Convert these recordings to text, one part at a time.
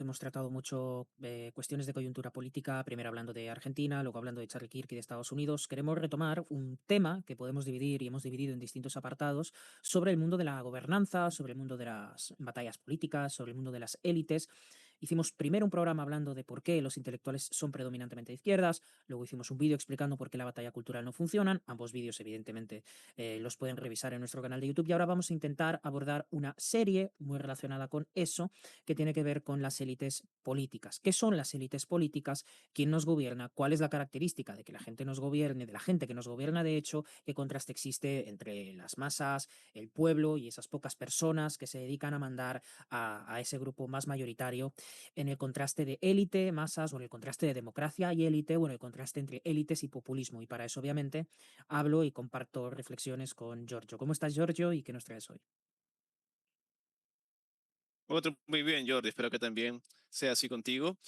hemos tratado mucho cuestiones de coyuntura política, primero hablando de Argentina, luego hablando de Charlie Kirk y de Estados Unidos. Queremos retomar un tema que podemos dividir y hemos dividido en distintos apartados sobre el mundo de la gobernanza, sobre el mundo de las batallas políticas, sobre el mundo de las élites. Hicimos primero un programa hablando de por qué los intelectuales son predominantemente de izquierdas, luego hicimos un vídeo explicando por qué la batalla cultural no funciona. Ambos vídeos, evidentemente, los pueden revisar en nuestro canal de YouTube. Y ahora vamos a intentar abordar una serie muy relacionada con eso, que tiene que ver con las élites políticas. ¿Qué son las élites políticas? ¿Quién nos gobierna? ¿Cuál es la característica de que la gente nos gobierne, de la gente que nos gobierna de hecho? ¿Qué contraste existe entre las masas, el pueblo y esas pocas personas que se dedican a mandar a ese grupo más mayoritario? En el contraste de élite, masas, o en el contraste de democracia y élite, o en el contraste entre élites y populismo. Y para eso, obviamente, hablo y comparto reflexiones con Giorgio. ¿Cómo estás, Giorgio? ¿Y qué nos traes hoy? Otro, muy bien, Jordi, espero que también sea así contigo.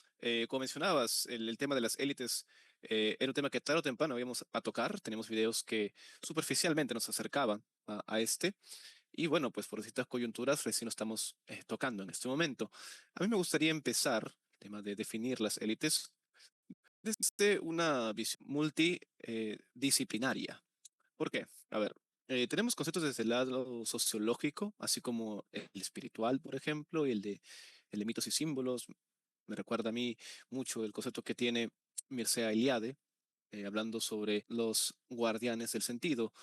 Como mencionabas, el tema de las élites era un tema que tarde o temprano íbamos a tocar. Tenemos videos que superficialmente nos acercaban a este. Y bueno, pues por distintas coyunturas recién lo estamos tocando en este momento. A mí me gustaría empezar el tema de definir las élites desde una visión multidisciplinaria. ¿Por qué? A ver, tenemos conceptos desde el lado sociológico, así como el espiritual, por ejemplo, y el de mitos y símbolos. Me recuerda a mí mucho el concepto que tiene Mircea Eliade, hablando sobre los guardianes del sentido.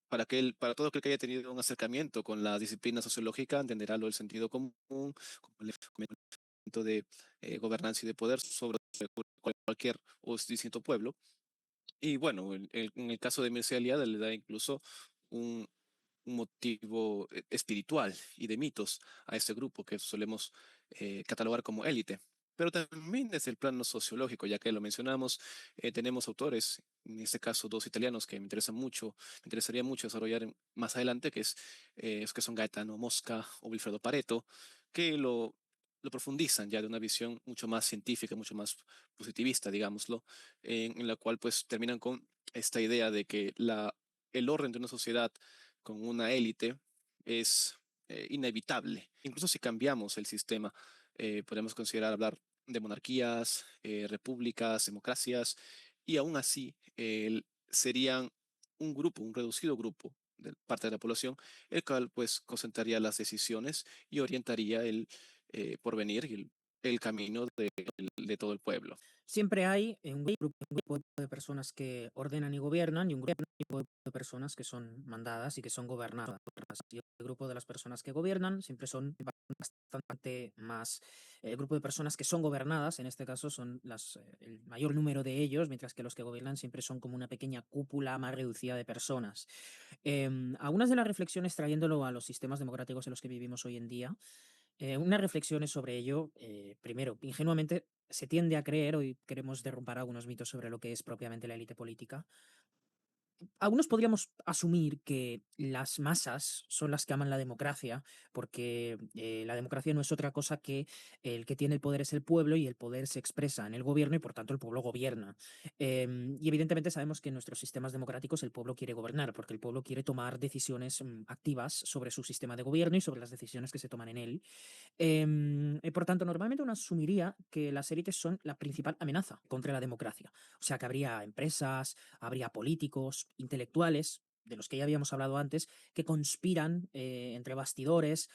Para todo aquel que haya tenido un acercamiento con la disciplina sociológica, entenderá lo del sentido común, como el elemento de gobernanza y de poder sobre cualquier o distinto pueblo. Y bueno, en el caso de Mircea Eliade le da incluso un, un motivo espiritual y de mitos a este grupo que solemos catalogar como élite. Pero también desde el plano sociológico, ya que lo mencionamos, tenemos autores, en este caso dos italianos que me interesan mucho, me interesaría mucho desarrollar más adelante, es que son Gaetano Mosca o Wilfredo Pareto, que lo profundizan ya de una visión mucho más científica, mucho más positivista, digámoslo, en la cual pues terminan con esta idea de que el orden de una sociedad con una élite es inevitable. Incluso si cambiamos el sistema, podemos considerar hablar de monarquías, repúblicas, democracias, y aún así serían un grupo, un reducido grupo de parte de la población, el cual pues concentraría las decisiones y orientaría el porvenir y el camino de todo el pueblo. Siempre hay un grupo de personas que ordenan y gobiernan y un grupo de personas que son mandadas y que son gobernadas. Y el grupo de las personas que gobiernan siempre son bastante más. El grupo de personas que son gobernadas, en este caso, son el mayor número de ellos, mientras que los que gobiernan siempre son como una pequeña cúpula más reducida de personas. Algunas de las reflexiones trayéndolo a los sistemas democráticos en los que vivimos hoy en día, unas reflexiones sobre ello. Primero, ingenuamente se tiende a creer, hoy queremos derrumbar algunos mitos sobre lo que es propiamente la élite política. Algunos podríamos asumir que las masas son las que aman la democracia, porque la democracia no es otra cosa que el que tiene el poder es el pueblo y el poder se expresa en el gobierno y por tanto el pueblo gobierna. Y evidentemente sabemos que en nuestros sistemas democráticos el pueblo quiere gobernar, porque el pueblo quiere tomar decisiones activas sobre su sistema de gobierno y sobre las decisiones que se toman en él. Por tanto, normalmente uno asumiría que las élites son la principal amenaza contra la democracia. O sea, que habría empresas, habría políticos, intelectuales, de los que ya habíamos hablado antes, que conspiran entre bastidores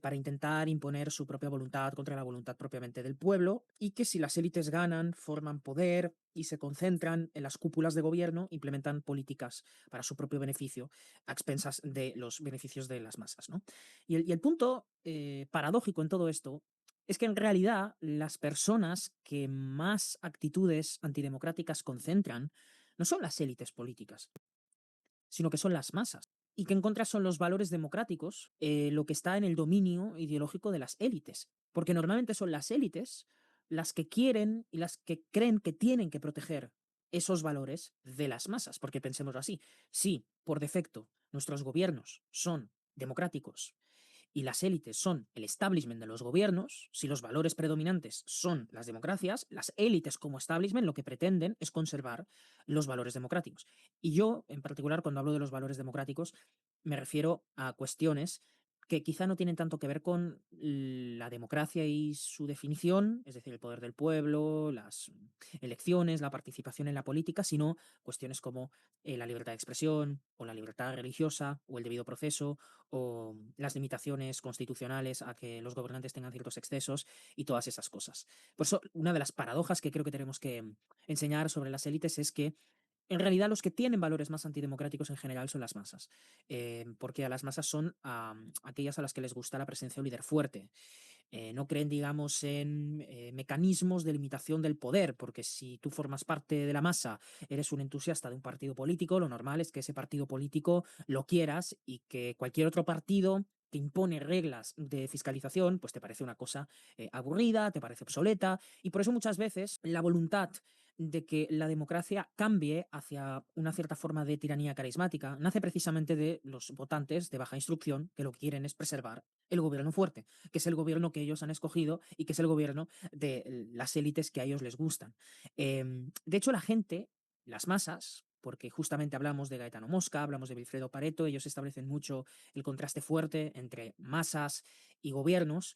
para intentar imponer su propia voluntad contra la voluntad propiamente del pueblo, y que si las élites ganan, forman poder y se concentran en las cúpulas de gobierno, implementan políticas para su propio beneficio a expensas de los beneficios de las masas, ¿no? Y el punto paradójico en todo esto es que en realidad las personas que más actitudes antidemocráticas concentran no son las élites políticas, sino que son las masas. Y que en contra son los valores democráticos, lo que está en el dominio ideológico de las élites. Porque normalmente son las élites las que quieren y las que creen que tienen que proteger esos valores de las masas. Porque pensémoslo así, si por defecto nuestros gobiernos son democráticos y las élites son el establishment de los gobiernos, si los valores predominantes son las democracias, las élites como establishment lo que pretenden es conservar los valores democráticos. Y yo, en particular, cuando hablo de los valores democráticos, me refiero a cuestiones que quizá no tienen tanto que ver con la democracia y su definición, es decir, el poder del pueblo, las elecciones, la participación en la política, sino cuestiones como la libertad de expresión o la libertad religiosa o el debido proceso o las limitaciones constitucionales a que los gobernantes tengan ciertos excesos y todas esas cosas. Por eso, una de las paradojas que creo que tenemos que enseñar sobre las élites es que en realidad, los que tienen valores más antidemocráticos en general son las masas, porque a las masas son aquellas a las que les gusta la presencia de un líder fuerte. No creen, digamos, en mecanismos de limitación del poder, porque si tú formas parte de la masa, eres un entusiasta de un partido político, lo normal es que ese partido político lo quieras y que cualquier otro partido que impone reglas de fiscalización, pues te parece una cosa aburrida, te parece obsoleta, y por eso muchas veces la voluntad de que la democracia cambie hacia una cierta forma de tiranía carismática nace precisamente de los votantes de baja instrucción que lo que quieren es preservar el gobierno fuerte, que es el gobierno que ellos han escogido y que es el gobierno de las élites que a ellos les gustan. De hecho, la gente, las masas, porque justamente hablamos de Gaetano Mosca, hablamos de Wilfredo Pareto, ellos establecen mucho el contraste fuerte entre masas y gobiernos,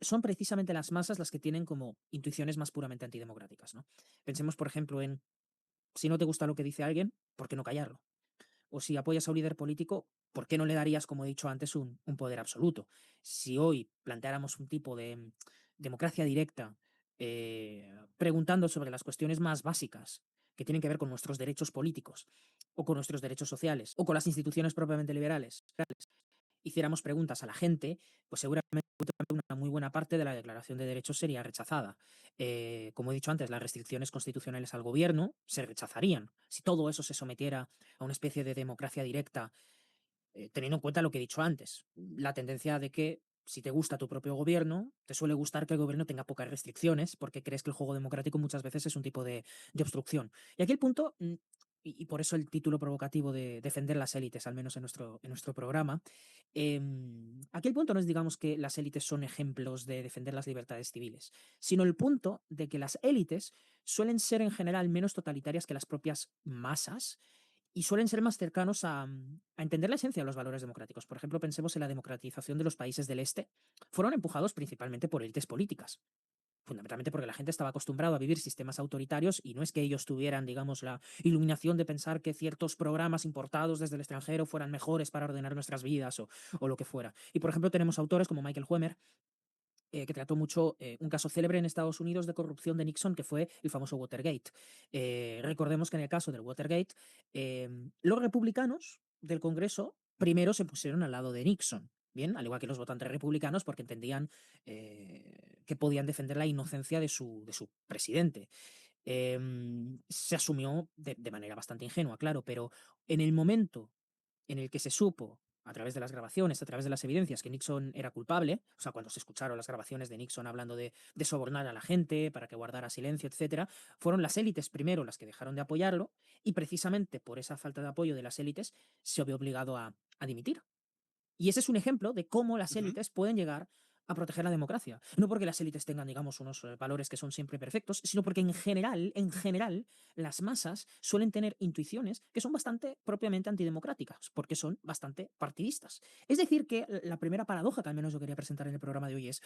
son precisamente las masas las que tienen como intuiciones más puramente antidemocráticas, ¿no? Pensemos, por ejemplo, en si no te gusta lo que dice alguien, ¿por qué no callarlo? O si apoyas a un líder político, ¿por qué no le darías, como he dicho antes, un poder absoluto? Si hoy planteáramos un tipo de democracia directa, preguntando sobre las cuestiones más básicas que tienen que ver con nuestros derechos políticos o con nuestros derechos sociales o con las instituciones propiamente liberales, hiciéramos preguntas a la gente, pues seguramente una muy buena parte de la Declaración de Derechos sería rechazada. Como he dicho antes, las restricciones constitucionales al gobierno se rechazarían. Si todo eso se sometiera a una especie de democracia directa, teniendo en cuenta lo que he dicho antes, la tendencia de que si te gusta tu propio gobierno, te suele gustar que el gobierno tenga pocas restricciones porque crees que el juego democrático muchas veces es un tipo de obstrucción. Y aquí el punto, y por eso el título provocativo de defender las élites, al menos en nuestro programa, aquí el punto no es, digamos, que las élites son ejemplos de defender las libertades civiles, sino el punto de que las élites suelen ser en general menos totalitarias que las propias masas y suelen ser más cercanos a entender la esencia de los valores democráticos. Por ejemplo, pensemos en la democratización de los países del este. Fueron empujados principalmente por élites políticas, fundamentalmente porque la gente estaba acostumbrada a vivir sistemas autoritarios y no es que ellos tuvieran, digamos, la iluminación de pensar que ciertos programas importados desde el extranjero fueran mejores para ordenar nuestras vidas o lo que fuera. Y, por ejemplo, tenemos autores como Michael Huemer, que trató mucho un caso célebre en Estados Unidos de corrupción de Nixon, que fue el famoso Watergate. Recordemos que en el caso del Watergate, los republicanos del Congreso primero se pusieron al lado de Nixon. Bien, al igual que los votantes republicanos, porque entendían que podían defender la inocencia de su presidente. Se asumió de manera bastante ingenua, claro, pero en el momento en el que se supo a través de las grabaciones, a través de las evidencias, que Nixon era culpable, o sea, cuando se escucharon las grabaciones de Nixon hablando de sobornar a la gente para que guardara silencio, etcétera, fueron las élites primero las que dejaron de apoyarlo y precisamente por esa falta de apoyo de las élites se vio obligado a dimitir. Y ese es un ejemplo de cómo las Ujú. élites pueden llegar a proteger la democracia. No porque las élites tengan, digamos, unos valores que son siempre perfectos, sino porque en general, las masas suelen tener intuiciones que son bastante propiamente antidemocráticas, porque son bastante partidistas. Es decir, que la primera paradoja que al menos yo quería presentar en el programa de hoy es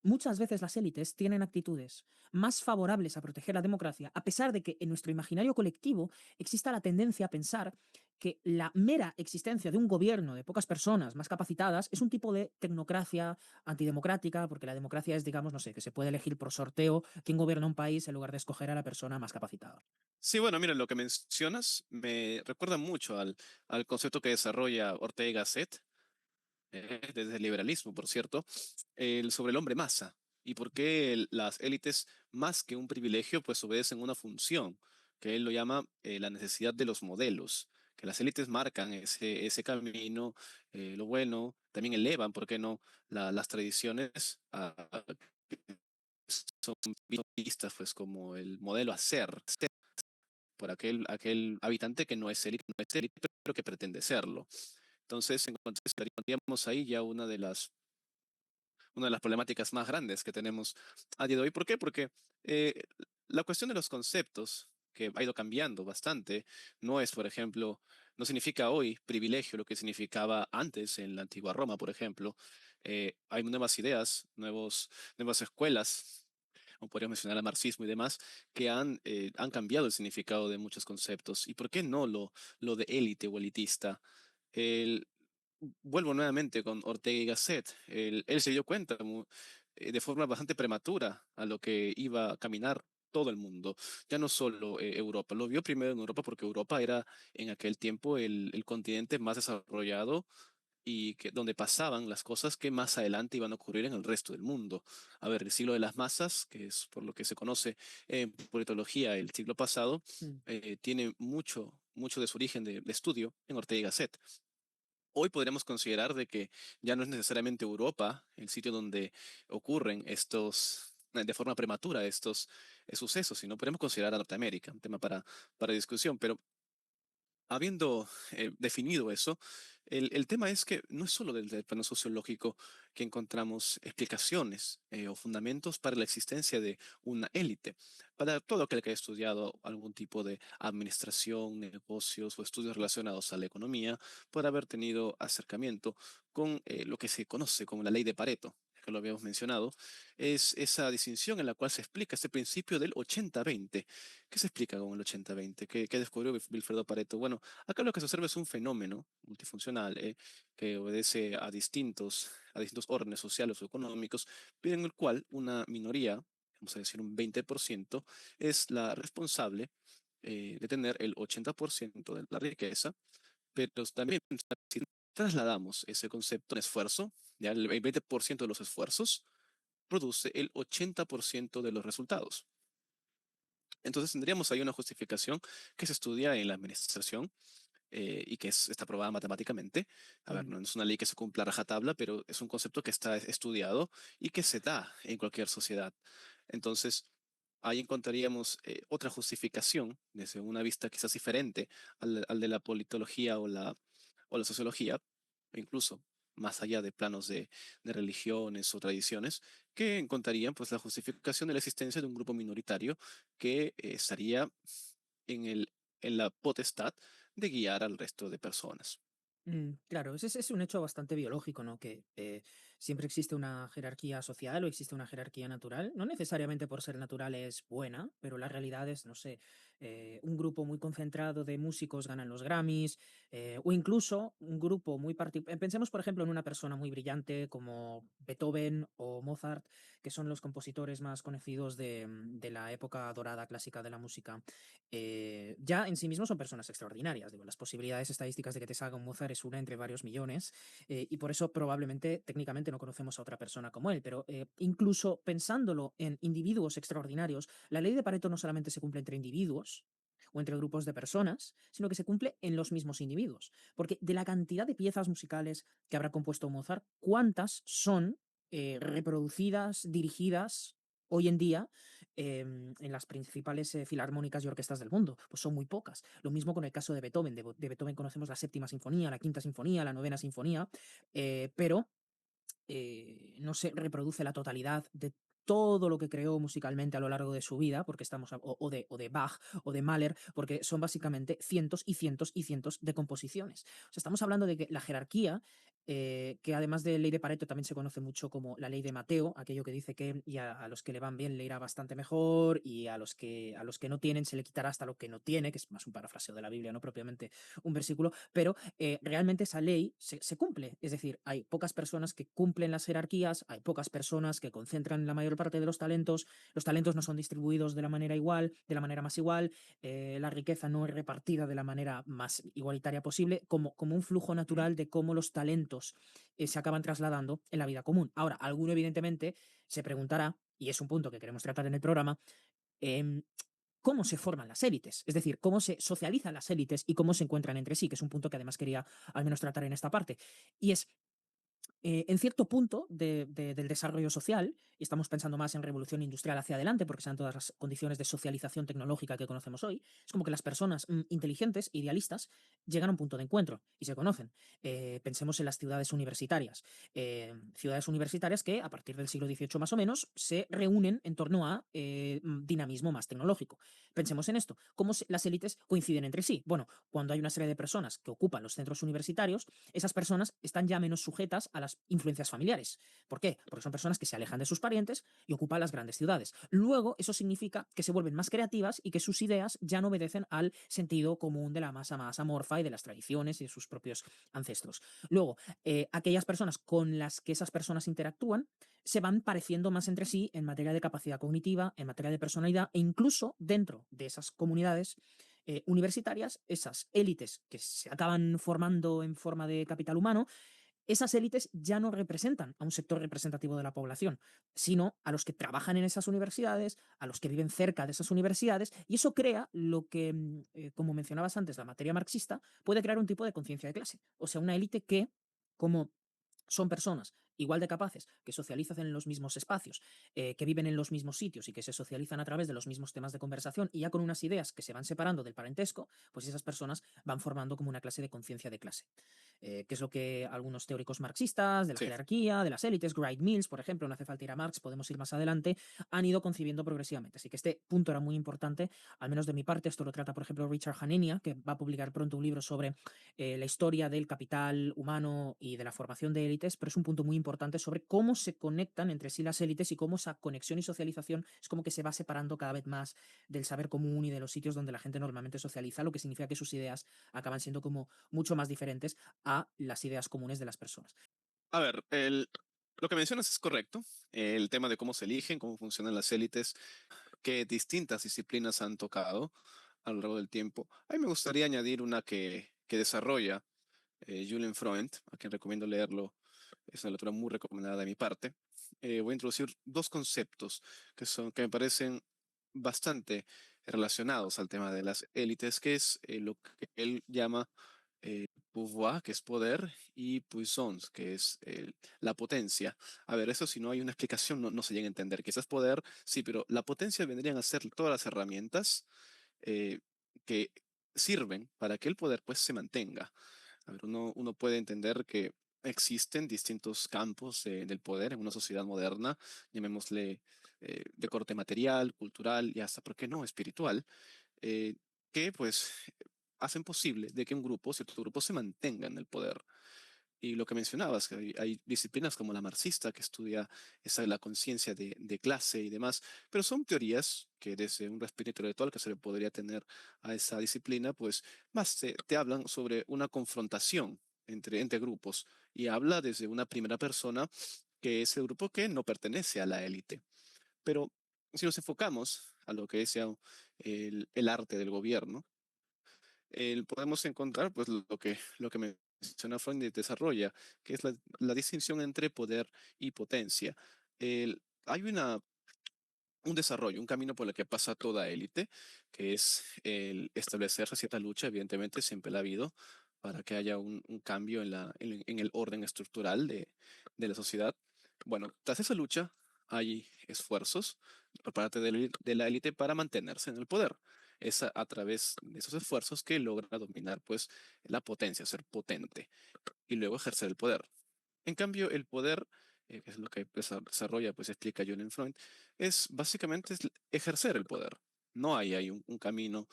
muchas veces las élites tienen actitudes más favorables a proteger la democracia, a pesar de que en nuestro imaginario colectivo exista la tendencia a pensar que la mera existencia de un gobierno de pocas personas más capacitadas es un tipo de tecnocracia antidemocrática, porque la democracia es, digamos, no sé, que se puede elegir por sorteo quién gobierna un país en lugar de escoger a la persona más capacitada. Sí, bueno, mira, lo que mencionas me recuerda mucho al concepto que desarrolla Ortega y Gasset, desde el liberalismo, por cierto, sobre el hombre masa y por qué las élites, más que un privilegio, pues obedecen una función, que él lo llama la necesidad de los modelos, que las élites marcan ese camino, lo bueno, también elevan, ¿por qué no?, las tradiciones son vistas pues como el modelo a ser por aquel habitante que no es élite, pero que pretende serlo. Entonces, encontraríamos ahí ya una de las problemáticas más grandes que tenemos a día de hoy. ¿Por qué? Porque eh, la cuestión de los conceptos, que ha ido cambiando bastante, no es, por ejemplo, no significa hoy privilegio lo que significaba antes en la antigua Roma, por ejemplo. Hay nuevas ideas, nuevas escuelas, como podríamos mencionar el marxismo y demás, que han cambiado el significado de muchos conceptos. ¿Y por qué no lo de élite o elitista? El, Vuelvo nuevamente con Ortega y Gasset. Él se dio cuenta de forma bastante prematura a lo que iba a caminar todo el mundo, ya no solo Europa. Lo vio primero en Europa porque Europa era en aquel tiempo el continente más desarrollado y donde pasaban las cosas que más adelante iban a ocurrir en el resto del mundo. A ver, el siglo de las masas, que es por lo que se conoce en politología el siglo pasado, Mm, tiene mucho de su origen de estudio en Ortega y Gasset. Hoy podríamos considerar de que ya no es necesariamente Europa el sitio donde ocurren de forma prematura estos sucesos, sino podemos considerar a Norteamérica, un tema para discusión. Pero habiendo definido eso, el tema es que no es solo desde el plano sociológico que encontramos explicaciones o fundamentos para la existencia de una élite. Para todo aquel que haya estudiado algún tipo de administración, negocios o estudios relacionados a la economía, puede haber tenido acercamiento con lo que se conoce como la ley de Pareto, que lo habíamos mencionado, es esa distinción en la cual se explica este principio del 80-20. ¿Qué se explica con el 80-20? ¿Qué descubrió Wilfredo Pareto? Bueno, acá lo que se observa es un fenómeno multifuncional que obedece a distintos órdenes sociales o económicos, pero en el cual una minoría, vamos a decir un 20%, es la responsable de tener el 80% de la riqueza, pero también si trasladamos ese concepto en esfuerzo, ya el 20% de los esfuerzos produce el 80% de los resultados. Entonces tendríamos ahí una justificación que se estudia en la administración y que está aprobada matemáticamente. A ver, mm, no es una ley que se cumpla a rajatabla, pero es un concepto que está estudiado y que se da en cualquier sociedad. Entonces, ahí encontraríamos otra justificación desde una vista quizás diferente al de la politología o la sociología, o incluso más allá de planos de religiones o tradiciones, que encontrarían pues la justificación de la existencia de un grupo minoritario que estaría en en la potestad de guiar al resto de personas. claro, ese es un hecho bastante biológico, ¿no? Que siempre existe una jerarquía social o existe una jerarquía natural. No necesariamente por ser natural es buena, pero la realidad es, no sé, un grupo muy concentrado de músicos ganan los Grammys, o incluso un grupo muy particular. Pensemos, por ejemplo, en una persona muy brillante como Beethoven o Mozart, que son los compositores más conocidos de la época dorada clásica de la música. Ya en sí mismos son personas extraordinarias. Digo, las posibilidades estadísticas de que te salga un Mozart es una entre varios millones, y por eso probablemente técnicamente no conocemos a otra persona como él, pero incluso pensándolo en individuos extraordinarios, la ley de Pareto no solamente se cumple entre individuos o entre grupos de personas, sino que se cumple en los mismos individuos. Porque de la cantidad de piezas musicales que habrá compuesto Mozart, ¿cuántas son reproducidas, dirigidas hoy en día en las principales filarmónicas y orquestas del mundo? Pues son muy pocas. Lo mismo con el caso de Beethoven. De Beethoven conocemos la séptima sinfonía, la quinta sinfonía, la novena sinfonía, pero no se reproduce la totalidad de todo lo que creó musicalmente a lo largo de su vida, porque o de Bach o de Mahler, porque son básicamente cientos y cientos y cientos de composiciones. O sea, estamos hablando de que la jerarquía, que además de ley de Pareto también se conoce mucho como la ley de Mateo, aquello que dice que a los que le van bien le irá bastante mejor y a los que no tienen se le quitará hasta lo que no tiene, que es más un parafraseo de la Biblia, no propiamente un versículo, pero realmente esa ley se cumple. Es decir, hay pocas personas que cumplen las jerarquías, hay pocas personas que concentran la mayor parte de los talentos no son distribuidos de la manera igual, de la manera más igual, la riqueza no es repartida de la manera más igualitaria posible, como un flujo natural de cómo los talentos se acaban trasladando en la vida común. Ahora, alguno evidentemente se preguntará, y es un punto que queremos tratar en el programa, em, cómo se forman las élites, es decir, cómo se socializan las élites y cómo se encuentran entre sí, que es un punto que además quería al menos tratar en esta parte. Y es, En cierto punto del desarrollo social, y estamos pensando más en revolución industrial hacia adelante, porque sean todas las condiciones de socialización tecnológica que conocemos hoy, es como que las personas inteligentes, idealistas, llegan a un punto de encuentro y se conocen. Pensemos en las ciudades universitarias que a partir del siglo XVIII más o menos se reúnen en torno a dinamismo más tecnológico. Pensemos en esto, cómo las élites coinciden entre sí. Bueno, cuando hay una serie de personas que ocupan los centros universitarios, esas personas están ya menos sujetas a las influencias familiares. ¿Por qué? Porque son personas que se alejan de sus parientes y ocupan las grandes ciudades. Luego, eso significa que se vuelven más creativas y que sus ideas ya no obedecen al sentido común de la masa más amorfa y de las tradiciones y de sus propios ancestros. Luego, aquellas personas con las que esas personas interactúan se van pareciendo más entre sí en materia de capacidad cognitiva, en materia de personalidad e incluso dentro de esas comunidades universitarias, esas élites que se acaban formando en forma de capital humano, esas élites ya no representan a un sector representativo de la población, sino a los que trabajan en esas universidades, a los que viven cerca de esas universidades, y eso crea lo que, como mencionabas antes, la materia marxista, puede crear un tipo de conciencia de clase. O sea, una élite que, como son personas igual de capaces, que socializan en los mismos espacios, que viven en los mismos sitios y que se socializan a través de los mismos temas de conversación y ya con unas ideas que se van separando del parentesco, pues esas personas van formando como una clase de conciencia de clase. Que es lo que algunos teóricos marxistas, de la Sí. jerarquía, de las élites, Wright Mills, por ejemplo, no hace falta ir a Marx, podemos ir más adelante, han ido concibiendo progresivamente. Así que este punto era muy importante, al menos de mi parte. Esto lo trata, por ejemplo, Richard Hanenia, que va a publicar pronto un libro sobre la historia del capital humano y de la formación de élites, pero es un punto muy importante sobre cómo se conectan entre sí las élites y cómo esa conexión y socialización es como que se va separando cada vez más del saber común y de los sitios donde la gente normalmente socializa, lo que significa que sus ideas acaban siendo como mucho más diferentes a las ideas comunes de las personas. A ver, lo que mencionas es correcto. El tema de cómo se eligen, cómo funcionan las élites, qué distintas disciplinas han tocado a lo largo del tiempo. A mí me gustaría añadir una que desarrolla Julian Freund, a quien recomiendo leerlo. Es una lectura muy recomendada de mi parte. Voy a introducir dos conceptos que me parecen bastante relacionados al tema de las élites, que es lo que él llama pouvoir, que es poder, y puissance, que es la potencia. A ver, eso si no hay una explicación no se llega a entender. Quizás poder, sí, pero la potencia vendrían a ser todas las herramientas eh, que sirven para que el poder pues se mantenga. A ver, uno puede entender que existen distintos campos del poder en una sociedad moderna, llamémosle de corte material, cultural y hasta, ¿por qué no?, espiritual, eh, que pues hacen posible de que un grupo, cierto grupo, se mantenga en el poder. Y lo que mencionabas, que hay disciplinas como la marxista que estudia la conciencia de clase y demás, pero son teorías que desde un respiro intelectual que se le podría tener a esa disciplina, pues más te hablan sobre una confrontación entre grupos y habla desde una primera persona que es el grupo que no pertenece a la élite. Pero si nos enfocamos a lo que es ya el arte del gobierno, podemos encontrar pues lo que menciona Freud y desarrolla, que es la distinción entre poder y potencia. Hay un desarrollo, un camino por el que pasa toda élite, que es el establecerse cierta lucha, evidentemente siempre la ha habido, para que haya un cambio en el orden estructural de la sociedad. Bueno, tras esa lucha hay esfuerzos por parte de la élite para mantenerse en el poder. Es a través de esos esfuerzos que logra dominar pues la potencia, ser potente y luego ejercer el poder. En cambio, el poder, que es lo que desarrolla, pues explica John Freud, es básicamente es ejercer el poder. No hay un camino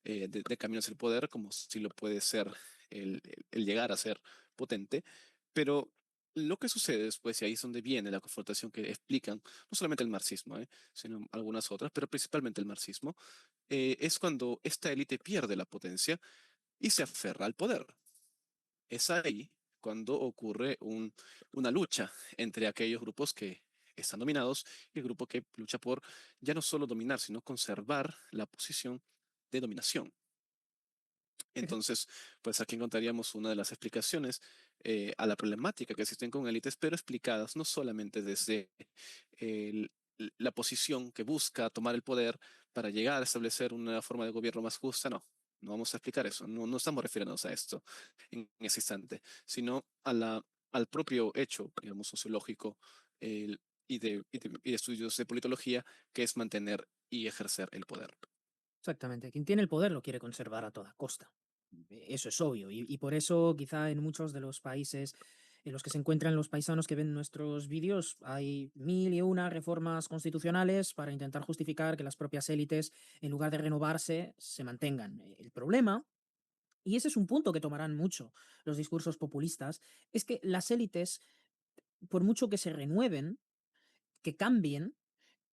de camino hacia el poder como si lo puede ser el llegar a ser potente, pero lo que sucede después, y ahí es donde viene la confrontación que explican, no solamente el marxismo, sino algunas otras, pero principalmente el marxismo, es cuando esta élite pierde la potencia y se aferra al poder. Es ahí cuando ocurre una lucha entre aquellos grupos que están dominados y el grupo que lucha por ya no solo dominar, sino conservar la posición de dominación. Entonces, pues aquí encontraríamos una de las explicaciones a la problemática que existen con élites, pero explicadas no solamente desde el- la posición que busca tomar el poder para llegar a establecer una forma de gobierno más justa, no. No vamos a explicar eso, no estamos refiriéndonos a esto en ese instante, sino a la al propio hecho, digamos, sociológico y de estudios de politología, que es mantener y ejercer el poder. Exactamente. Quien tiene el poder lo quiere conservar a toda costa. Eso es obvio. Y por eso, quizá en muchos de los países en los que se encuentran los paisanos que ven nuestros vídeos, hay mil y una reformas constitucionales para intentar justificar que las propias élites, en lugar de renovarse, se mantengan. El problema, y ese es un punto que tomarán mucho los discursos populistas, es que las élites, por mucho que se renueven, que cambien,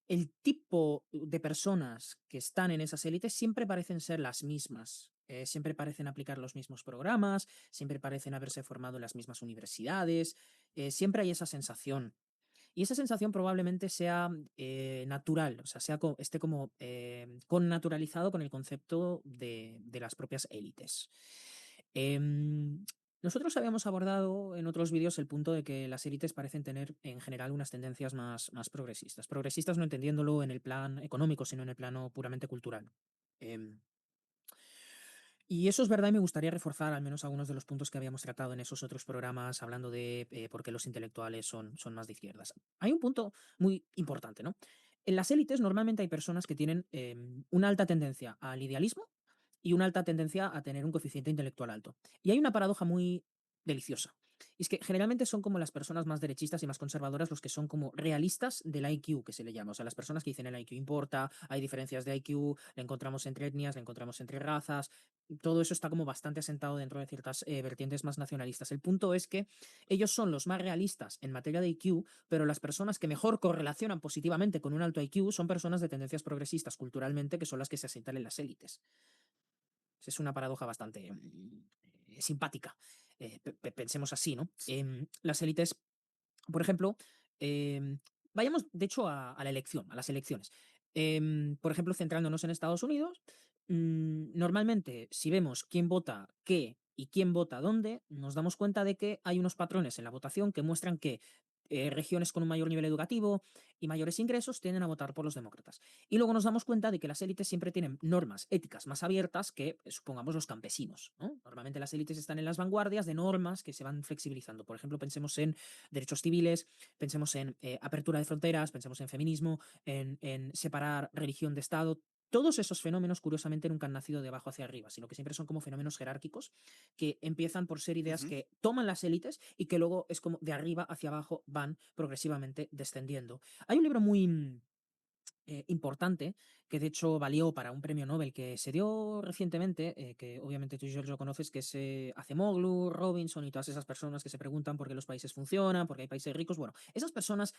el tipo de personas que están en esas élites siempre parecen ser las mismas. Siempre parecen aplicar los mismos programas, siempre parecen haberse formado en las mismas universidades, siempre hay esa sensación. Y esa sensación probablemente sea natural, o sea, esté como connaturalizado con el concepto de las propias élites. Em, Nosotros habíamos abordado en otros vídeos el punto de que las élites parecen tener en general unas tendencias más progresistas. Progresistas no entendiéndolo en el plan económico, sino en el plano puramente cultural. Em, y eso es verdad y me gustaría reforzar al menos algunos de los puntos que habíamos tratado en esos otros programas hablando de por qué los intelectuales son más de izquierdas. Hay un punto muy importante, ¿no? En las élites normalmente hay personas que tienen una alta tendencia al idealismo y una alta tendencia a tener un coeficiente intelectual alto. Y hay una paradoja muy deliciosa. Y es que generalmente son como las personas más derechistas y más conservadoras los que son como realistas del IQ, que se le llama. O sea, las personas que dicen el IQ importa, hay diferencias de IQ, la encontramos entre etnias, la encontramos entre razas, todo eso está como bastante asentado dentro de ciertas vertientes más nacionalistas. El punto es que ellos son los más realistas en materia de IQ, pero las personas que mejor correlacionan positivamente con un alto IQ son personas de tendencias progresistas culturalmente, que son las que se asientan en las élites. Es una paradoja bastante simpática. Pensemos así, ¿no? Las élites, por ejemplo, vayamos de hecho a la elección, a las elecciones. Por ejemplo, centrándonos en Estados Unidos, normalmente si vemos quién vota qué y quién vota dónde, nos damos cuenta de que hay unos patrones en la votación que muestran que regiones con un mayor nivel educativo y mayores ingresos tienden a votar por los demócratas. Y luego nos damos cuenta de que las élites siempre tienen normas éticas más abiertas que, supongamos, los campesinos, ¿no? Normalmente las élites están en las vanguardias de normas que se van flexibilizando. Por ejemplo, pensemos en derechos civiles, pensemos en apertura de fronteras, pensemos en feminismo, en separar religión de Estado. Todos esos fenómenos, curiosamente, nunca han nacido de abajo hacia arriba, sino que siempre son como fenómenos jerárquicos que empiezan por ser ideas Ujú. que toman las élites y que luego es como de arriba hacia abajo van progresivamente descendiendo. Hay un libro muy importante, que de hecho valió para un premio Nobel que se dio recientemente, que obviamente tú y yo lo conoces, que es Acemoglu, Robinson y todas esas personas que se preguntan por qué los países funcionan, por qué hay países ricos. Bueno, esas personas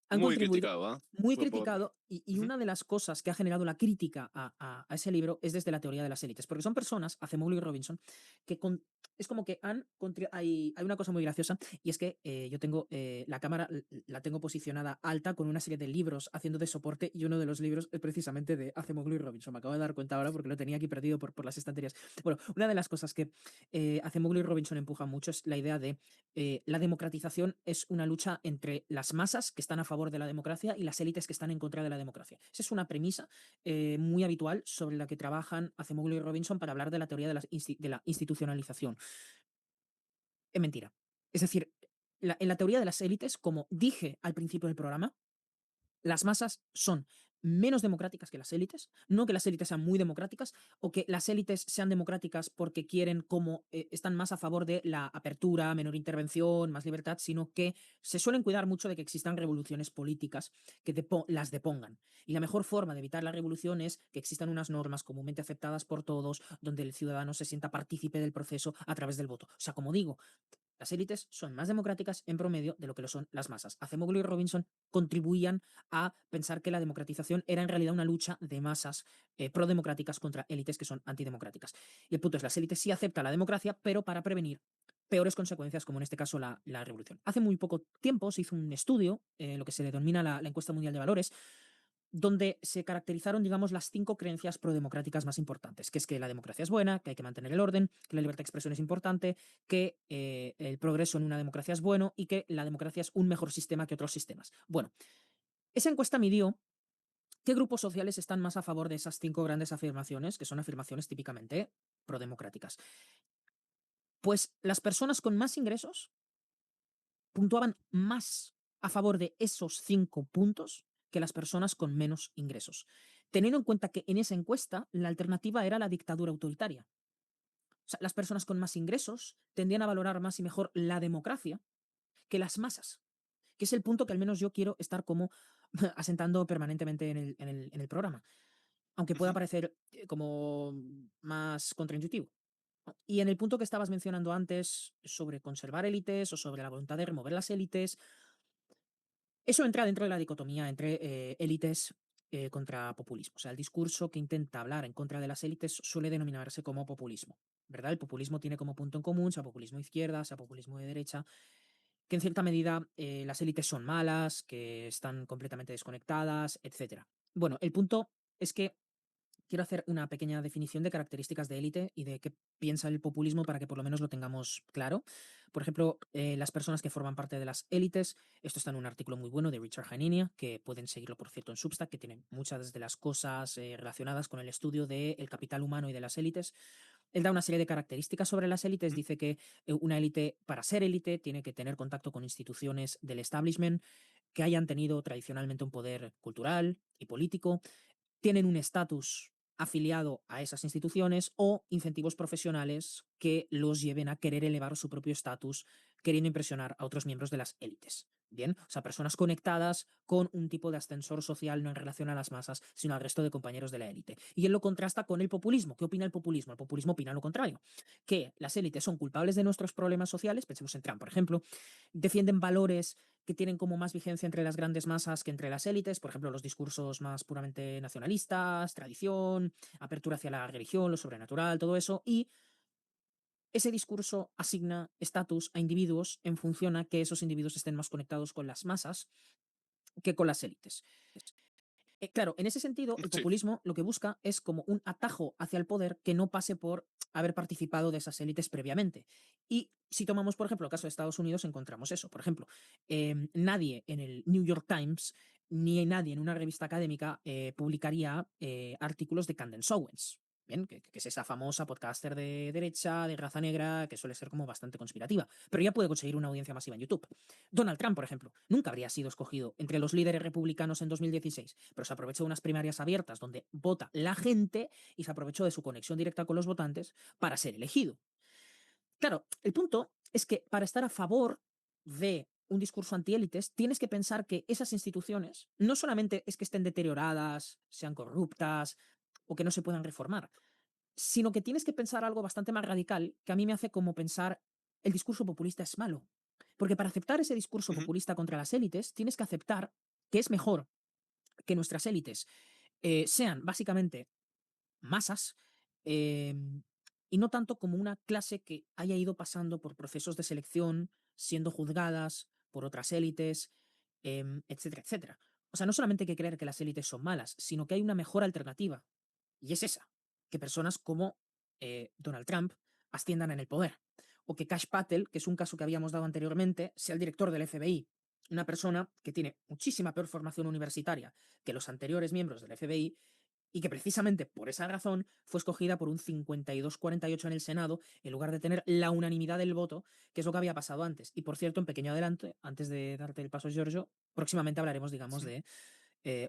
han Muy contribuido, criticado, ¿ah? muy Por- por- criticado, y Ujú. una de las cosas que ha generado la crítica a ese libro es desde la teoría de las élites, porque son personas, Acemoglu y Robinson, que es como que hay una cosa muy graciosa, y es que yo tengo la cámara, la tengo posicionada alta con una serie de libros haciendo de soporte, y uno de los libros es precisamente de Acemoglu y Robinson. Me acabo de dar cuenta ahora porque lo tenía aquí perdido por las estanterías. Bueno, una de las cosas que Acemoglu y Robinson empujan mucho es la idea de la democratización es una lucha entre las masas que están a favor de la democracia y las élites que están en contra de la democracia. Esa es una premisa muy habitual sobre la que trabajan Acemoglu y Robinson para hablar de la teoría de la institucionalización. Es mentira. Es decir, en la teoría de las élites, como dije al principio del programa, las masas son menos democráticas que las élites, no que las élites sean muy democráticas o que las élites sean democráticas porque quieren como están más a favor de la apertura, menor intervención, más libertad, sino que se suelen cuidar mucho de que existan revoluciones políticas que las depongan. Y la mejor forma de evitar la revolución es que existan unas normas comúnmente aceptadas por todos, donde el ciudadano se sienta partícipe del proceso a través del voto. O sea, como digo, las élites son más democráticas en promedio de lo que lo son las masas. Acemoglu y Robinson contribuían a pensar que la democratización era en realidad una lucha de masas prodemocráticas contra élites que son antidemocráticas. Y el punto es, las élites sí aceptan la democracia, pero para prevenir peores consecuencias, como en este caso la revolución. Hace muy poco tiempo se hizo un estudio, lo que se denomina la encuesta mundial de valores, donde se caracterizaron, digamos, las 5 creencias prodemocráticas más importantes, que es que la democracia es buena, que hay que mantener el orden, que la libertad de expresión es importante, que el progreso en una democracia es bueno y que la democracia es un mejor sistema que otros sistemas. Bueno, esa encuesta midió qué grupos sociales están más a favor de esas 5 grandes afirmaciones, que son afirmaciones típicamente prodemocráticas. Pues las personas con más ingresos puntuaban más a favor de esos 5 puntos que las personas con menos ingresos, teniendo en cuenta que en esa encuesta la alternativa era la dictadura autoritaria. O sea, las personas con más ingresos tendían a valorar más y mejor la democracia que las masas, que es el punto que al menos yo quiero estar como asentando permanentemente en el programa, aunque pueda Ujú. parecer como más contraintuitivo. Y en el punto que estabas mencionando antes sobre conservar élites o sobre la voluntad de remover las élites, eso entra dentro de la dicotomía entre élites contra populismo. O sea, el discurso que intenta hablar en contra de las élites suele denominarse como populismo, ¿verdad? El populismo tiene como punto en común, sea populismo de izquierda, sea populismo de derecha, que en cierta medida las élites son malas, que están completamente desconectadas, etcétera. Bueno, el punto es que quiero hacer una pequeña definición de características de élite y de qué piensa el populismo para que por lo menos lo tengamos claro. Por ejemplo, las personas que forman parte de las élites, esto está en un artículo muy bueno de Richard Hanania, que pueden seguirlo, por cierto, en Substack, que tiene muchas de las cosas relacionadas con el estudio del capital humano y de las élites. Él da una serie de características sobre las élites, dice que una élite, para ser élite, tiene que tener contacto con instituciones del establishment que hayan tenido tradicionalmente un poder cultural y político, tienen un estatus afiliado a esas instituciones o incentivos profesionales que los lleven a querer elevar su propio estatus, queriendo impresionar a otros miembros de las élites. Bien, o sea, personas conectadas con un tipo de ascensor social no en relación a las masas, sino al resto de compañeros de la élite. Y él lo contrasta con el populismo. ¿Qué opina el populismo? El populismo opina lo contrario, que las élites son culpables de nuestros problemas sociales, pensemos en Trump, por ejemplo, defienden valores que tienen como más vigencia entre las grandes masas que entre las élites, por ejemplo, los discursos más puramente nacionalistas, tradición, apertura hacia la religión, lo sobrenatural, todo eso, y ese discurso asigna estatus a individuos en función a que esos individuos estén más conectados con las masas que con las élites. Claro, en ese sentido, el Sí. populismo lo que busca es como un atajo hacia el poder que no pase por haber participado de esas élites previamente. Y si tomamos, por ejemplo, el caso de Estados Unidos, encontramos eso. Por ejemplo, nadie en el New York Times ni nadie en una revista académica publicaría artículos de Candace Owens. Bien, que es esa famosa podcaster de derecha, de raza negra, que suele ser como bastante conspirativa, pero ya puede conseguir una audiencia masiva en YouTube. Donald Trump, por ejemplo, nunca habría sido escogido entre los líderes republicanos en 2016, pero se aprovechó de unas primarias abiertas donde vota la gente y se aprovechó de su conexión directa con los votantes para ser elegido. Claro, el punto es que para estar a favor de un discurso antiélites, tienes que pensar que esas instituciones no solamente es que estén deterioradas, sean corruptas o que no se puedan reformar, sino que tienes que pensar algo bastante más radical que a mí me hace como pensar el discurso populista es malo. Porque para aceptar ese discurso Ujú. populista contra las élites, tienes que aceptar que es mejor que nuestras élites sean básicamente masas eh, y no tanto como una clase que haya ido pasando por procesos de selección, siendo juzgadas por otras élites, etcétera, etcétera. O sea, no solamente hay que creer que las élites son malas, sino que hay una mejor alternativa. Y es esa, que personas como Donald Trump asciendan en el poder. O que Kash Patel, que es un caso que habíamos dado anteriormente, sea el director del FBI. Una persona que tiene muchísima peor formación universitaria que los anteriores miembros del FBI y que precisamente por esa razón fue escogida por un 52-48 en el Senado, en lugar de tener la unanimidad del voto, que es lo que había pasado antes. Y por cierto, en pequeño adelante, antes de darte el paso, Giorgio, próximamente hablaremos, digamos, Sí. de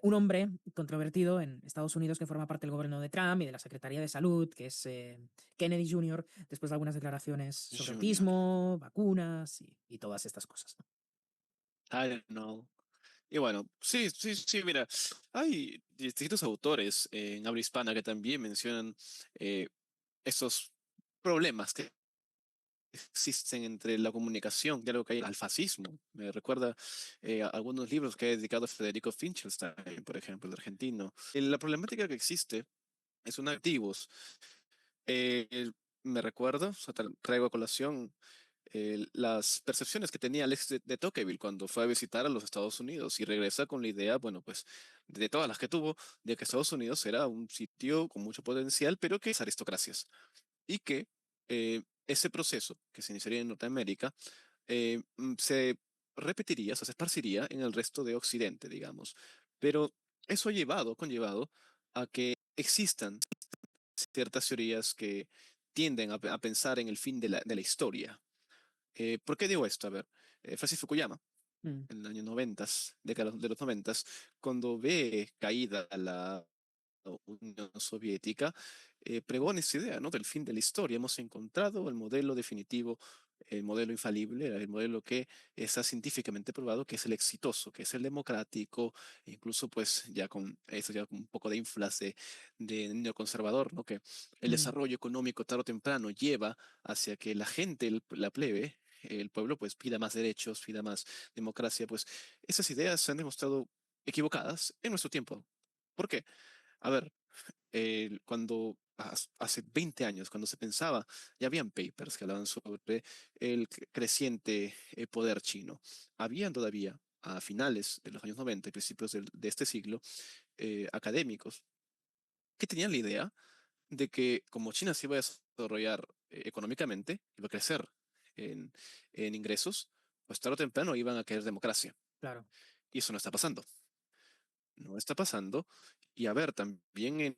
un hombre controvertido en Estados Unidos que forma parte del gobierno de Trump y de la Secretaría de Salud, que es Kennedy Jr., después de algunas declaraciones sobre Junior. autismo, vacunas y todas estas cosas, ¿no? I don't know. Y bueno, sí, sí, sí, mira, hay distintos autores en habla hispana que también mencionan eh, estos problemas que existen entre la comunicación, de algo que hay al fascismo. Me recuerda algunos libros que he dedicado a Federico Finkelstein, por ejemplo, el argentino. La problemática que existe es un activos. Eh, Me recuerdo, o sea, traigo a colación las percepciones que tenía Alex de Tocqueville cuando fue a visitar a los Estados Unidos y regresa con la idea, bueno, pues de todas las que tuvo, de que Estados Unidos era un sitio con mucho potencial, pero que es aristocracias y que ese proceso que se iniciaría en Norteamérica se repetiría, o sea, se esparciría en el resto de Occidente, digamos. Pero eso conllevado a que existan ciertas teorías que tienden a pensar en el fin de la historia. ¿Por qué digo esto? A ver, Francis Fukuyama, Mm, en el año 90, década de los 90, cuando ve caída la Unión Soviética, pregona esa idea, ¿no? Del fin de la historia. Hemos encontrado el modelo definitivo, el modelo infalible, el modelo que está científicamente probado, que es el exitoso, que es el democrático, e incluso pues ya con eso, ya con un poco de inflas de neoconservador, ¿no? Que el mm. desarrollo económico tarde o temprano lleva hacia que la gente, la plebe, el pueblo, pues pida más derechos, pida más democracia, pues esas ideas se han demostrado equivocadas en nuestro tiempo. ¿Por qué? A ver, cuando hace 20 años, cuando se pensaba, ya habían papers que hablaban sobre el creciente poder chino. Habían todavía, a finales de los años 90 y principios de este siglo, académicos que tenían la idea de que como China se iba a desarrollar económicamente, iba a crecer en, en ingresos, pues tarde o temprano iban a querer democracia. Claro. Y eso no está pasando. No está pasando. Y a ver, también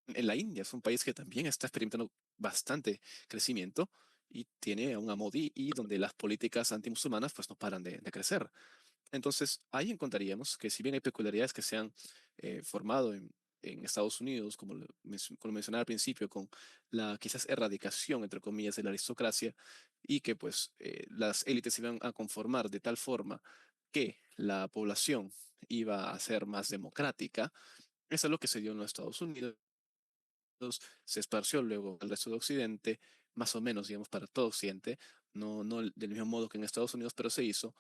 en la India es un país que también está experimentando bastante crecimiento y tiene a un Modi y donde las políticas antimusulmanas pues no paran de crecer. Entonces, ahí encontraríamos que si bien hay peculiaridades que se han formado en Estados Unidos, como mencionaba al principio, con la quizás erradicación, entre comillas, de la aristocracia, y que pues las élites se iban a conformar de tal forma que la población iba a ser más democrática, eso es lo que se dio en los Estados Unidos, se esparció luego al resto de Occidente, más o menos, digamos, para todo Occidente, no del mismo modo que en Estados Unidos, pero se hizo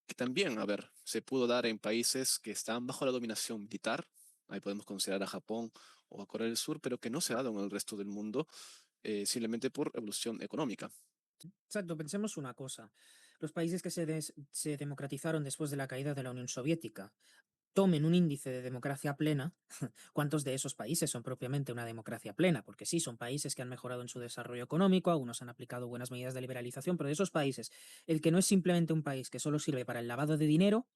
que también, a ver, se pudo dar en países que están bajo la dominación militar, ahí podemos considerar a Japón o a Corea del Sur, pero que no se ha dado en el resto del mundo simplemente por evolución económica. Exacto, pensemos una cosa. Los países que se democratizaron después de la caída de la Unión Soviética tomen un índice de democracia plena, ¿cuántos de esos países son propiamente una democracia plena? Porque sí, son países que han mejorado en su desarrollo económico, algunos han aplicado buenas medidas de liberalización, pero de esos países, el que no es simplemente un país que solo sirve para el lavado de dinero,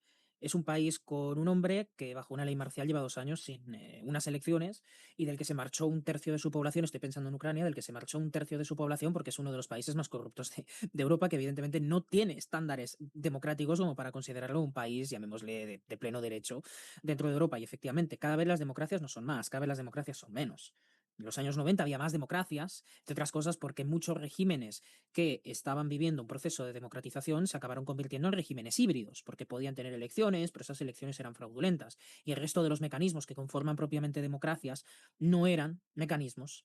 es un país con un hombre que bajo una ley marcial lleva 2 años sin unas elecciones y del que se marchó un tercio de su población, estoy pensando en Ucrania, del que se marchó un tercio de su población porque es uno de los países más corruptos de Europa, que evidentemente no tiene estándares democráticos como para considerarlo un país, llamémosle, de pleno derecho dentro de Europa. Y efectivamente, cada vez las democracias no son más, cada vez las democracias son menos. En los años 90 había más democracias, entre otras cosas porque muchos regímenes que estaban viviendo un proceso de democratización se acabaron convirtiendo en regímenes híbridos, porque podían tener elecciones, pero esas elecciones eran fraudulentas. Y el resto de los mecanismos que conforman propiamente democracias no eran mecanismos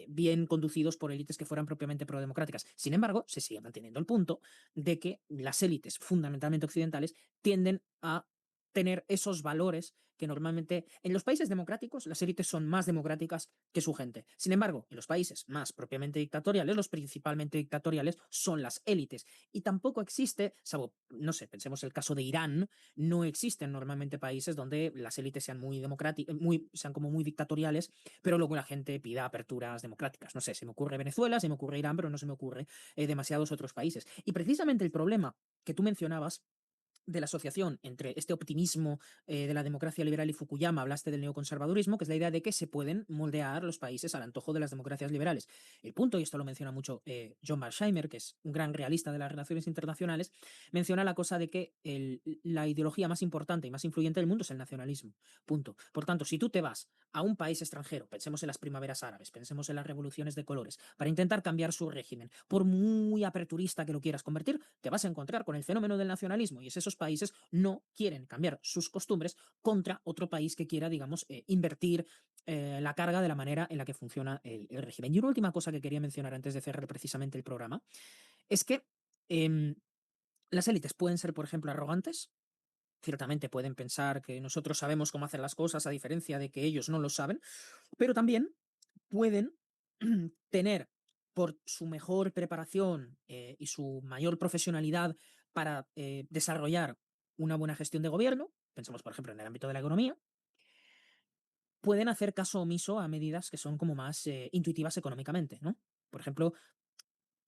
bien conducidos por élites que fueran propiamente prodemocráticas. Sin embargo, se sigue manteniendo el punto de que las élites, fundamentalmente occidentales, tienden a tener esos valores que normalmente en los países democráticos las élites son más democráticas que su gente. Sin embargo, en los países más propiamente dictatoriales, los principalmente dictatoriales son las élites. Y tampoco existe, salvo, no sé, pensemos el caso de Irán, no existen normalmente países donde las élites sean muy democráticas, sean como muy dictatoriales, pero luego la gente pida aperturas democráticas. No sé, se me ocurre Venezuela, se me ocurre Irán, pero no se me ocurre demasiados otros países. Y precisamente el problema que tú mencionabas de la asociación entre este optimismo de la democracia liberal y Fukuyama, hablaste del neoconservadurismo, que es la idea de que se pueden moldear los países al antojo de las democracias liberales. El punto, y esto lo menciona mucho John Marsheimer, que es un gran realista de las relaciones internacionales, menciona la cosa de que la ideología más importante y más influyente del mundo es el nacionalismo. Punto. Por tanto, si tú te vas a un país extranjero, pensemos en las primaveras árabes, pensemos en las revoluciones de colores, para intentar cambiar su régimen, por muy aperturista que lo quieras convertir, te vas a encontrar con el fenómeno del nacionalismo y es esos países no quieren cambiar sus costumbres contra otro país que quiera, digamos, invertir la carga de la manera en la que funciona el régimen. Y una última cosa que quería mencionar antes de cerrar precisamente el programa es que eh, las élites pueden ser, por ejemplo, arrogantes. Ciertamente pueden pensar que nosotros sabemos cómo hacer las cosas a diferencia de que ellos no lo saben, pero también pueden tener por su mejor preparación y su mayor profesionalidad para desarrollar una buena gestión de gobierno, pensemos por ejemplo en el ámbito de la economía, pueden hacer caso omiso a medidas que son como más intuitivas económicamente, ¿no? Por ejemplo,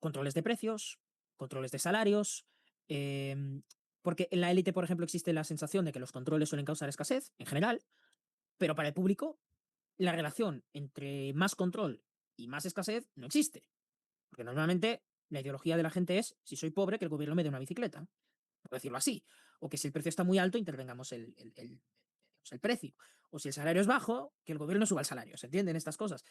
controles de precios, controles de salarios, eh, porque en la élite, por ejemplo, existe la sensación de que los controles suelen causar escasez en general, pero para el público la relación entre más control y más escasez no existe. Porque normalmente La ideología de la gente es, si soy pobre, que el gobierno me dé una bicicleta, por decirlo así. O que si el precio está muy alto, intervengamos el precio. O si el salario es bajo, que el gobierno suba el salario. ¿Se entienden estas cosas?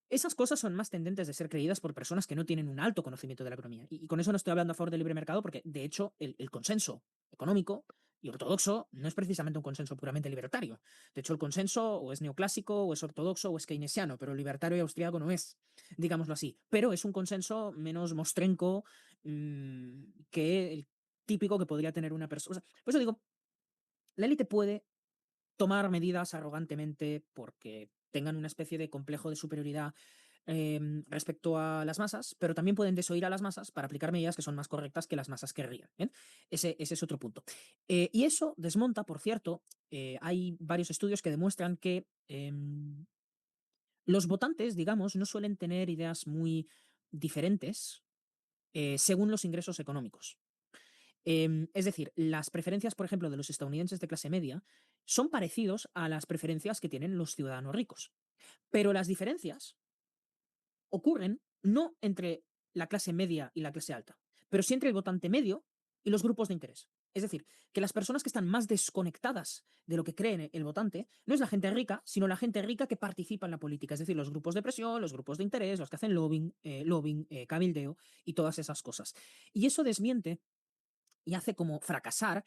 Esas cosas son más tendentes de ser creídas por personas que no tienen un alto conocimiento de la economía. Y con eso no estoy hablando a favor del libre mercado, porque de hecho el consenso económico y ortodoxo no es precisamente un consenso puramente libertario. De hecho, el consenso o es neoclásico, o es ortodoxo, o es keynesiano, pero el libertario y austríaco no es, digámoslo así. Pero es un consenso menos mostrenco que el típico que podría tener una persona. O sea, por eso digo, la élite puede tomar medidas arrogantemente porque tengan una especie de complejo de superioridad respecto a las masas, pero también pueden desoír a las masas para aplicar medidas que son más correctas que las masas querrían. ¿Bien? Ese es otro punto. Y eso desmonta, por cierto, hay varios estudios que demuestran que los votantes, digamos, no suelen tener ideas muy diferentes según los ingresos económicos. Es decir, las preferencias, por ejemplo, de los estadounidenses de clase media son parecidos a las preferencias que tienen los ciudadanos ricos. Pero las diferencias ocurren no entre la clase media y la clase alta, pero sí entre el votante medio y los grupos de interés. Es decir, que las personas que están más desconectadas de lo que cree el votante no es la gente rica, sino la gente rica que participa en la política, es decir, los grupos de presión, los grupos de interés, los que hacen lobbying, cabildeo y todas esas cosas. Y eso desmiente y hace como fracasar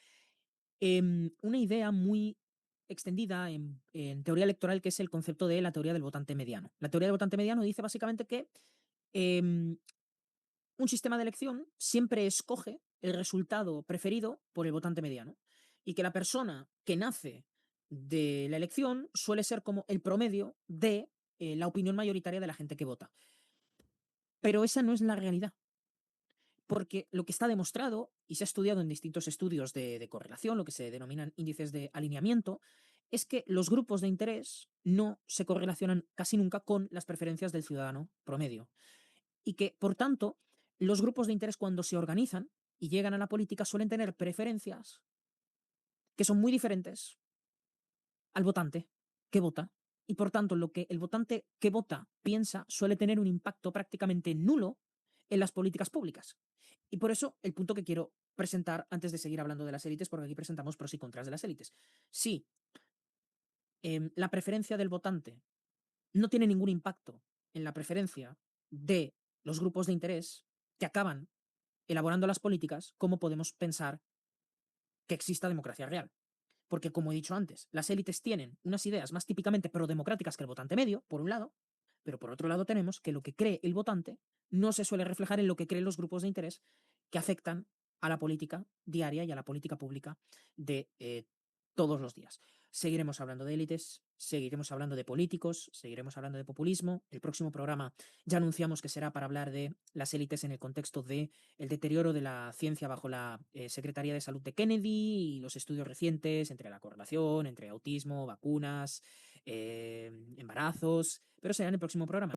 una idea muy extendida en teoría electoral, que es el concepto de la teoría del votante mediano. La teoría del votante mediano dice básicamente que em, un sistema de elección siempre escoge el resultado preferido por el votante mediano y que la persona que nace de la elección suele ser como el promedio de la opinión mayoritaria de la gente que vota. Pero esa no es la realidad. Porque lo que está demostrado, y se ha estudiado en distintos estudios de correlación, lo que se denominan índices de alineamiento, es que los grupos de interés no se correlacionan casi nunca con las preferencias del ciudadano promedio. Y que, por tanto, los grupos de interés cuando se organizan y llegan a la política suelen tener preferencias que son muy diferentes al votante que vota. Y por tanto, lo que el votante que vota piensa suele tener un impacto prácticamente nulo en las políticas públicas. Y por eso el punto que quiero presentar antes de seguir hablando de las élites, porque aquí presentamos pros y contras de las élites. Si la preferencia del votante no tiene ningún impacto en la preferencia de los grupos de interés que acaban elaborando las políticas, ¿cómo podemos pensar que exista democracia real? Porque, como he dicho antes, las élites tienen unas ideas más típicamente prodemocráticas que el votante medio, por un lado, pero por otro lado tenemos que lo que cree el votante no se suele reflejar en lo que creen los grupos de interés que afectan a la política diaria y a la política pública de todos los días. Seguiremos hablando de élites, seguiremos hablando de políticos, seguiremos hablando de populismo. El próximo programa ya anunciamos que será para hablar de las élites en el contexto de el deterioro de la ciencia bajo la Secretaría de Salud de Kennedy y los estudios recientes entre la correlación, entre autismo, vacunas, embarazos, pero será en el próximo programa.